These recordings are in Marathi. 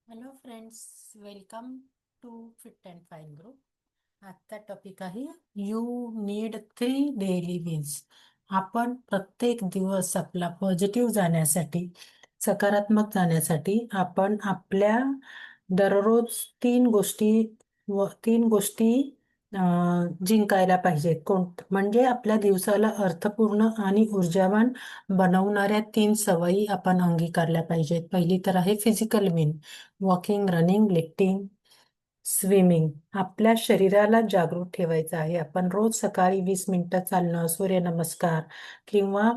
Hello friends, welcome to fit and fine group. आजचा टॉपिक आहे यू नीड 3 डेली विन्स. आपण प्रत्येक दिवस आपला पॉझिटिव्ह जाण्यासाठी, सकारात्मक जाण्यासाठी आपण आपल्या दररोज 3 गोष्टी व 3 गोष्टी जिंकायला पाहिजेत. म्हणजे आपल्या दिवसाला अर्थपूर्ण आणि ऊर्जावान बनवणाऱ्या 3 सवयी आपण अंगीकारल्या पाहिजेत. पहिली तर आहे physical win. Walking, running, lifting, swimming. आपल्या शरीराला जागृत ठेवायचं आहे. आपण रोज सकाळी 20 मिनिटं चालणं, सूर्यनमस्कार किंवा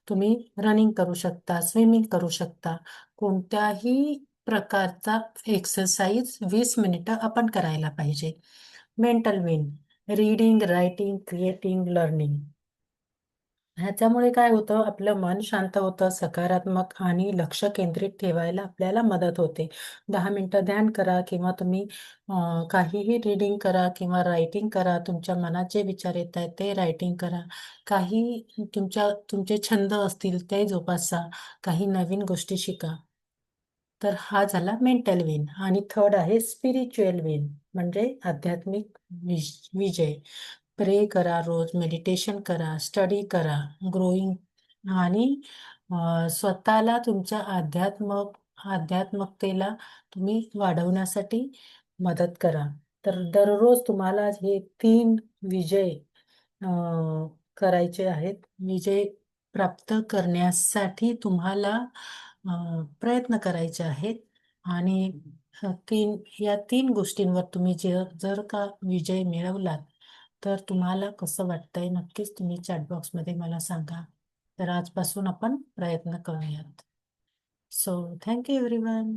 तुम्ही रनिंग करू शकता, स्विमिंग करू शकता. कोणत्याही प्रकारचा एक्सरसाइज 20 मिनिटं आपण करायला पाहिजे. Mental win. Reading, writing, creating, learning. ह्याच्यामुळे काय होतं, आपलं मन शांत होतं, सकारात्मक आणि लक्ष केंद्रित ठेवायला आपल्याला मदत होते. 10 मिनिटं ध्यान करा किंवा तुम्ही काहीही रीडिंग करा किंवा रायटिंग करा. तुमच्या मनात जे विचार येत आहेत ते रायटिंग करा. काही तुमचे छंद असतील ते जोपासा. काही नवीन गोष्टी शिका. तर हा झाला मेंटल विन. आणि थर्ड आहे स्पिरिच्युअल विन, म्हणजे आध्यात्मिक विजय. प्रे करा, रोज मेडिटेशन करा, स्टडी करा, ग्रोईंग आणि स्वतःला तुमच्या आध्यात्मकतेला तुम्ही वाढवण्यासाठी मदत करा. तर दररोज तुम्हाला हे 3 विजय करायचे आहेत. विजय प्राप्त करण्यासाठी तुम्हाला प्रयत्न करायचे आहेत. आणि या 3 गोष्टींवर तुम्ही जर का विजय मिळवलात तर तुम्हाला कसं वाटतंय, नक्कीच तुम्ही चॅट बॉक्समध्ये मला सांगा. तर आजपासून आपण प्रयत्न करूयात. So thank you everyone.